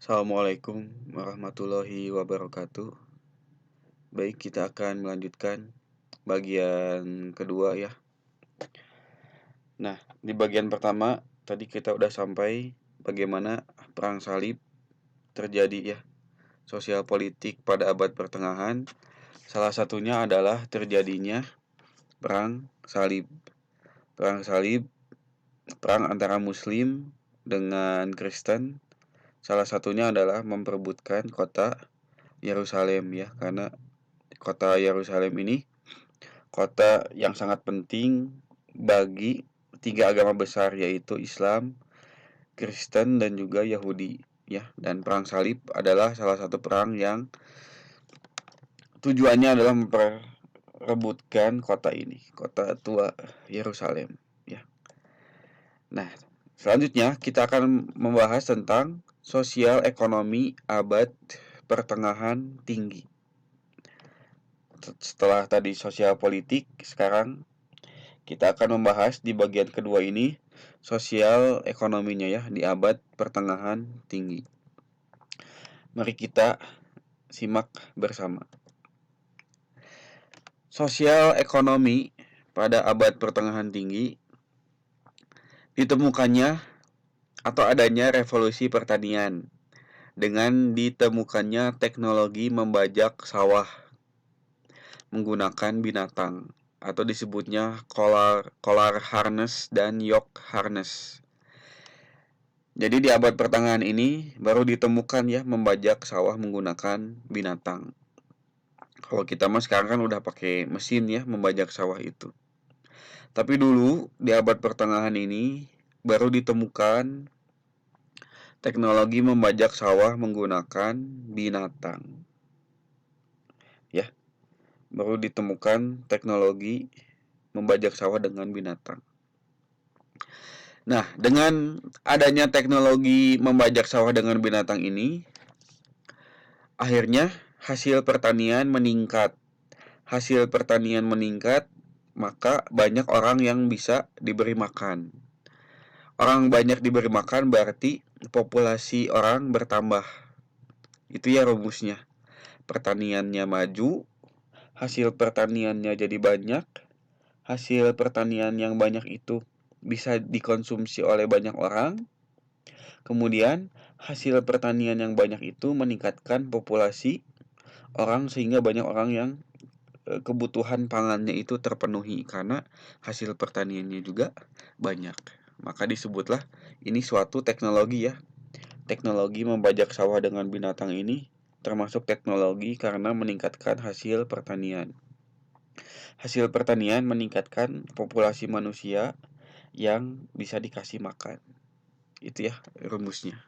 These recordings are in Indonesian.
Assalamualaikum warahmatullahi wabarakatuh. Baik, kita akan melanjutkan bagian kedua ya. Nah, di bagian pertama tadi kita udah sampai bagaimana perang salib terjadi ya. Sosial politik pada abad pertengahan. Salah satunya adalah terjadinya perang salib. Perang salib, perang antara Muslim dengan Kristen. Salah satunya adalah memperebutkan kota Yerusalem ya, karena kota Yerusalem ini kota yang sangat penting bagi tiga agama besar, yaitu Islam, Kristen, dan juga Yahudi ya. Dan perang salib adalah salah satu perang yang tujuannya adalah memperebutkan kota ini, kota tua Yerusalem ya. Nah, selanjutnya kita akan membahas tentang sosial ekonomi abad pertengahan tinggi. Setelah tadi sosial politik, sekarang kita akan membahas di bagian kedua ini sosial ekonominya ya di abad pertengahan tinggi. Mari kita simak bersama. Sosial ekonomi pada abad pertengahan tinggi ditemukannya atau adanya revolusi pertanian dengan ditemukannya teknologi membajak sawah menggunakan binatang atau disebutnya collar harness dan yoke harness. Jadi di abad pertengahan ini baru ditemukan ya membajak sawah menggunakan binatang. Kalau kita mah sekarang kan udah pakai mesin ya membajak sawah itu. Tapi dulu di abad pertengahan ini baru ditemukan teknologi membajak sawah menggunakan binatang. Ya, baru ditemukan teknologi membajak sawah dengan binatang. Nah, dengan adanya teknologi membajak sawah dengan binatang ini, akhirnya hasil pertanian meningkat. Hasil pertanian meningkat, maka banyak orang yang bisa diberi makan. Orang banyak diberi makan berarti populasi orang bertambah. Itu ya rumusnya. Pertaniannya maju, hasil pertaniannya jadi banyak, hasil pertanian yang banyak itu bisa dikonsumsi oleh banyak orang. Kemudian hasil pertanian yang banyak itu meningkatkan populasi orang sehingga banyak orang yang kebutuhan pangannya itu terpenuhi karena hasil pertaniannya juga banyak. Maka disebutlah ini suatu teknologi ya. Teknologi membajak sawah dengan binatang ini termasuk teknologi karena meningkatkan hasil pertanian. Hasil pertanian meningkatkan populasi manusia yang bisa dikasih makan. Itu ya rumusnya.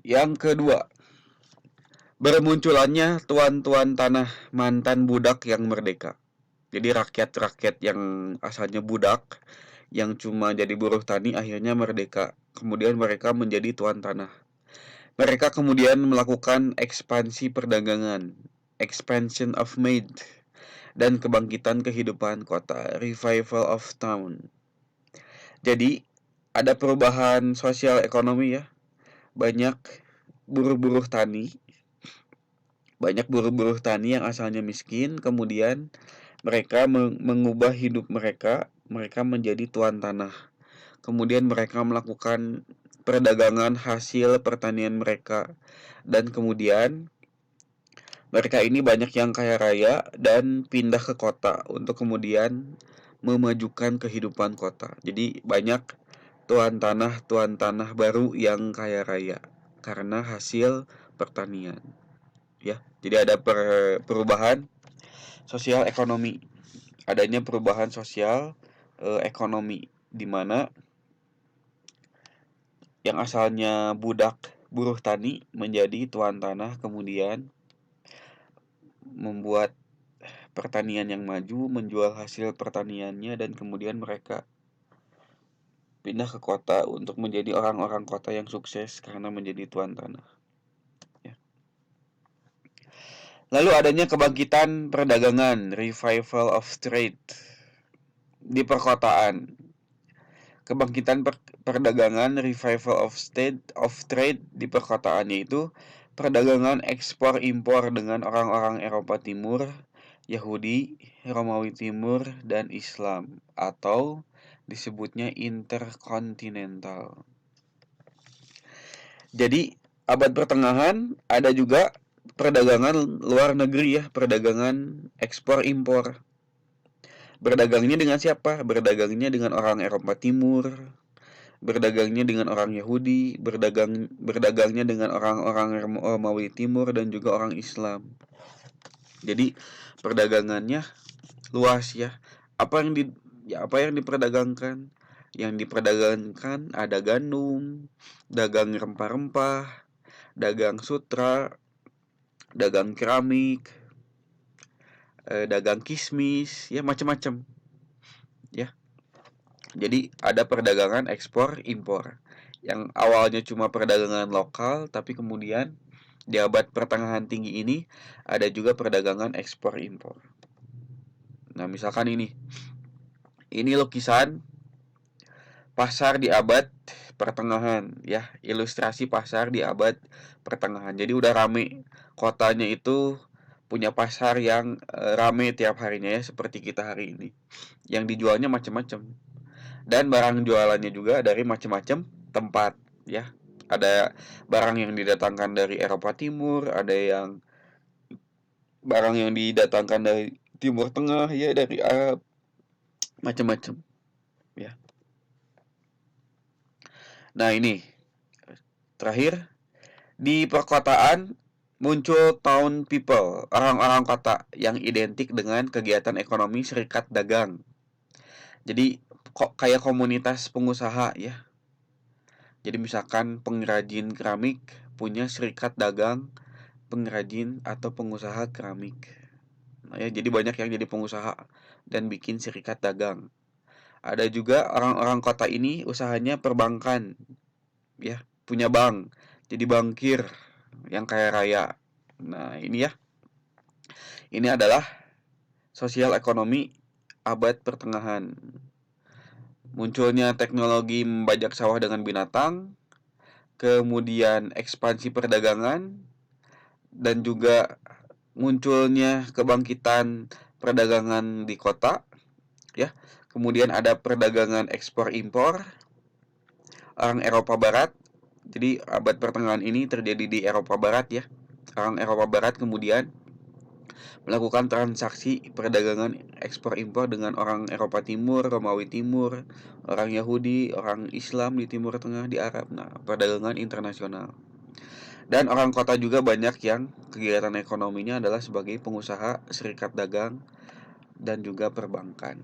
Yang kedua, bermunculannya tuan-tuan tanah mantan budak yang merdeka. Jadi rakyat-rakyat yang asalnya budak, yang cuma jadi buruh tani akhirnya merdeka. Kemudian mereka menjadi tuan tanah. Mereka kemudian melakukan ekspansi perdagangan, expansion of made, dan kebangkitan kehidupan kota, revival of town. Jadi ada perubahan sosial ekonomi ya. Banyak buruh-buruh tani, banyak buruh-buruh tani yang asalnya miskin, kemudian mereka mengubah hidup mereka menjadi tuan tanah. Kemudian mereka melakukan perdagangan hasil pertanian mereka, dan kemudian mereka ini banyak yang kaya raya dan pindah ke kota untuk kemudian memajukan kehidupan kota. Jadi banyak tuan tanah baru yang kaya raya karena hasil pertanian. Ya, jadi ada perubahan sosial ekonomi. Adanya perubahan sosial ekonomi di mana yang asalnya budak buruh tani menjadi tuan tanah, kemudian membuat pertanian yang maju, menjual hasil pertaniannya, dan kemudian mereka pindah ke kota untuk menjadi orang-orang kota yang sukses karena menjadi tuan tanah. Ya. Lalu adanya kebangkitan perdagangan, revival of trade di perkotaan. Kebangkitan perdagangan, revival of state of trade di perkotaannya itu perdagangan ekspor impor dengan orang-orang Eropa Timur, Yahudi, Romawi Timur, dan Islam, atau disebutnya interkontinental. Jadi abad pertengahan ada juga perdagangan luar negeri ya, perdagangan ekspor impor. Berdagangnya dengan siapa? Berdagangnya dengan orang Eropa Timur, berdagangnya dengan orang Yahudi, berdagangnya dengan orang-orang Romawi Timur dan juga orang Islam. Jadi perdagangannya luas ya. Apa yang diperdagangkan? Yang diperdagangkan ada gandum, dagang rempah-rempah, dagang sutra, dagang keramik, dagang kismis, ya macam-macam ya. Jadi ada perdagangan ekspor impor yang awalnya cuma perdagangan lokal, tapi kemudian di abad pertengahan tinggi ini ada juga perdagangan ekspor impor. Nah, misalkan ini lukisan pasar di abad pertengahan ya, ilustrasi pasar di abad pertengahan. Jadi udah rame kotanya itu, punya pasar yang rame tiap harinya ya, seperti kita hari ini. Yang dijualnya macam-macam. Dan barang jualannya juga dari macam-macam tempat ya. Ada barang yang didatangkan dari Eropa Timur, ada yang barang yang didatangkan dari Timur Tengah ya, dari Arab, macam-macam ya. Nah, ini terakhir, di perkotaan muncul town people, orang-orang kota yang identik dengan kegiatan ekonomi serikat dagang. Jadi kok kayak komunitas pengusaha ya. Jadi misalkan pengrajin keramik punya serikat dagang pengrajin atau pengusaha keramik. Nah, ya, jadi banyak yang jadi pengusaha dan bikin serikat dagang. Ada juga orang-orang kota ini usahanya perbankan, ya, punya bank, jadi bankir yang kaya raya. Nah, ini adalah sosial ekonomi abad pertengahan. Munculnya teknologi membajak sawah dengan binatang, kemudian ekspansi perdagangan, dan juga munculnya kebangkitan perdagangan di kota ya. Kemudian ada perdagangan ekspor impor orang Eropa Barat. Jadi abad pertengahan ini terjadi di Eropa Barat ya. Orang Eropa Barat kemudian melakukan transaksi perdagangan ekspor impor dengan orang Eropa Timur, Romawi Timur, orang Yahudi, orang Islam di Timur Tengah, di Arab. Nah, perdagangan internasional. Dan orang kota juga banyak yang kegiatan ekonominya adalah sebagai pengusaha, serikat dagang, dan juga perbankan.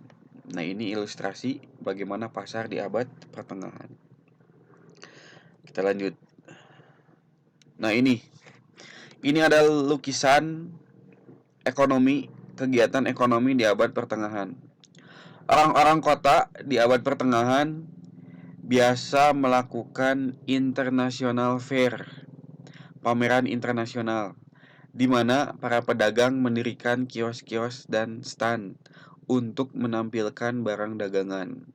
Nah, ini ilustrasi bagaimana pasar di abad pertengahan. Kita lanjut. Nah, ini adalah lukisan ekonomi, kegiatan ekonomi di abad pertengahan. Orang-orang kota di abad pertengahan biasa melakukan international fair, pameran internasional, di mana para pedagang mendirikan kios-kios dan stand untuk menampilkan barang dagangan.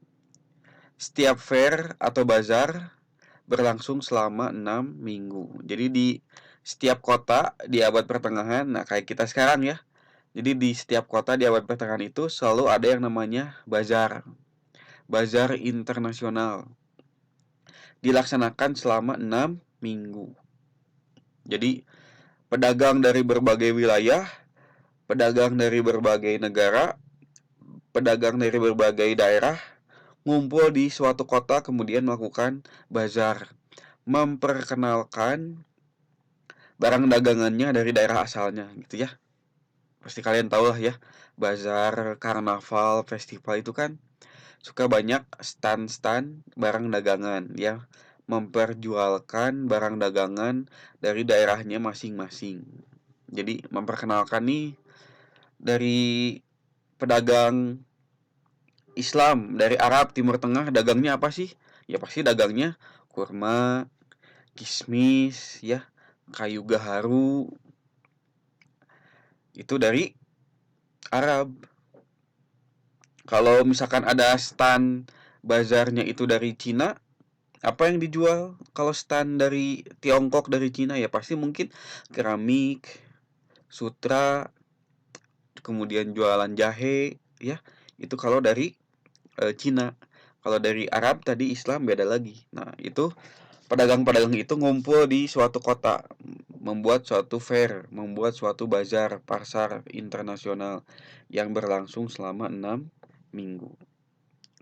Setiap fair atau bazar berlangsung selama 6 minggu. Jadi di setiap kota di abad pertengahan, nah kayak kita sekarang ya. Jadi di setiap kota di abad pertengahan itu selalu ada yang namanya bazar. Bazar internasional. Dilaksanakan selama 6 minggu. Jadi pedagang dari berbagai wilayah, pedagang dari berbagai negara, pedagang dari berbagai daerah ngumpul di suatu kota kemudian melakukan bazar, memperkenalkan barang dagangannya dari daerah asalnya gitu ya. Pasti kalian tahu lah ya, bazar, karnaval, festival itu kan suka banyak stand-stand barang dagangan ya, memperjualkan barang dagangan dari daerahnya masing-masing. Jadi memperkenalkan nih dari pedagang Islam dari Arab Timur Tengah dagangnya apa sih? Ya pasti dagangnya kurma, kismis ya, kayu gaharu. Itu dari Arab. Kalau misalkan ada stand bazarnya itu dari Cina, apa yang dijual kalau stand dari Tiongkok, dari Cina, ya pasti mungkin keramik, sutra, kemudian jualan jahe, ya itu kalau dari Cina. Kalau dari Arab tadi Islam beda lagi. Nah itu pedagang-pedagang itu ngumpul di suatu kota, membuat suatu fair, membuat suatu bazar pasar internasional yang berlangsung selama 6 minggu.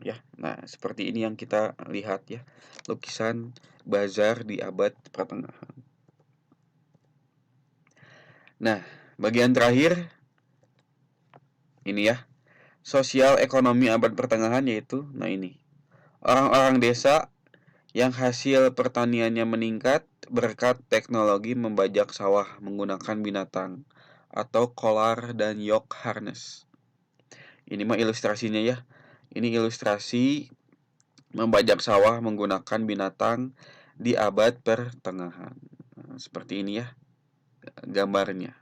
Ya, nah seperti ini yang kita lihat ya, lukisan bazar di abad pertengahan. Nah, bagian terakhir ini ya, sosial ekonomi abad pertengahan, yaitu, nah ini, orang-orang desa yang hasil pertaniannya meningkat berkat teknologi membajak sawah menggunakan binatang atau kolar dan yoke harness. Ini mah ilustrasinya ya. Ini ilustrasi membajak sawah menggunakan binatang di abad pertengahan. Nah, seperti ini ya gambarnya.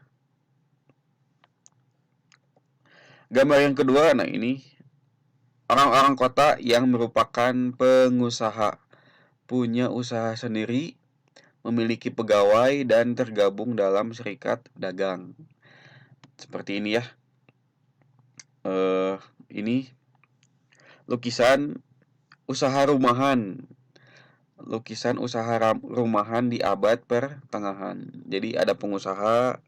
Gambar yang kedua, nah ini orang-orang kota yang merupakan pengusaha, punya usaha sendiri, memiliki pegawai dan tergabung dalam serikat dagang. Seperti ini ya. Ini lukisan usaha rumahan. Lukisan usaha rumahan di abad pertengahan. Jadi ada pengusaha,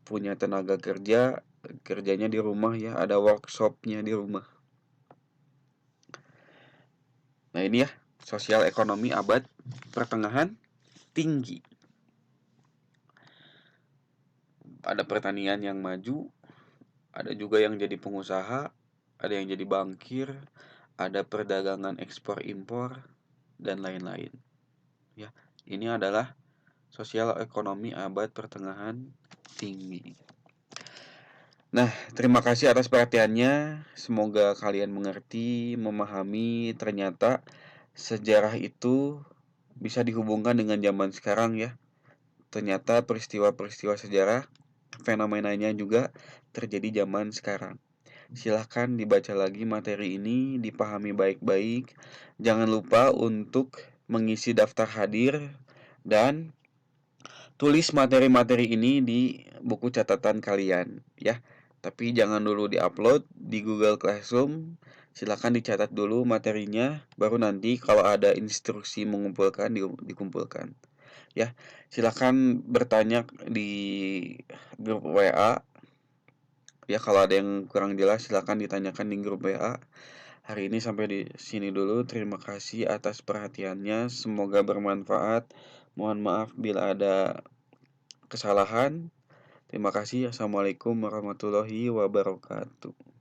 punya tenaga kerja, kerjanya di rumah ya, ada workshopnya di rumah. Nah ini ya, sosial ekonomi abad pertengahan tinggi. Ada pertanian yang maju, ada juga yang jadi pengusaha, ada yang jadi bankir, ada perdagangan ekspor impor, dan lain-lain. Ya, ini adalah sosial ekonomi abad pertengahan tinggi. Nah, terima kasih atas perhatiannya. Semoga kalian mengerti, memahami ternyata sejarah itu bisa dihubungkan dengan zaman sekarang ya. Ternyata peristiwa-peristiwa sejarah, fenomenanya juga terjadi zaman sekarang. Silahkan dibaca lagi materi ini, dipahami baik-baik. Jangan lupa untuk mengisi daftar hadir dan tulis materi-materi ini di buku catatan kalian ya. Tapi jangan dulu diupload di Google Classroom. Silakan dicatat dulu materinya, baru nanti kalau ada instruksi mengumpulkan dikumpulkan. Ya, silakan bertanya di grup WA. Ya, kalau ada yang kurang jelas silakan ditanyakan di grup WA. Hari ini sampai di sini dulu. Terima kasih atas perhatiannya. Semoga bermanfaat. Mohon maaf bila ada kesalahan. Terima kasih. Assalamualaikum warahmatullahi wabarakatuh.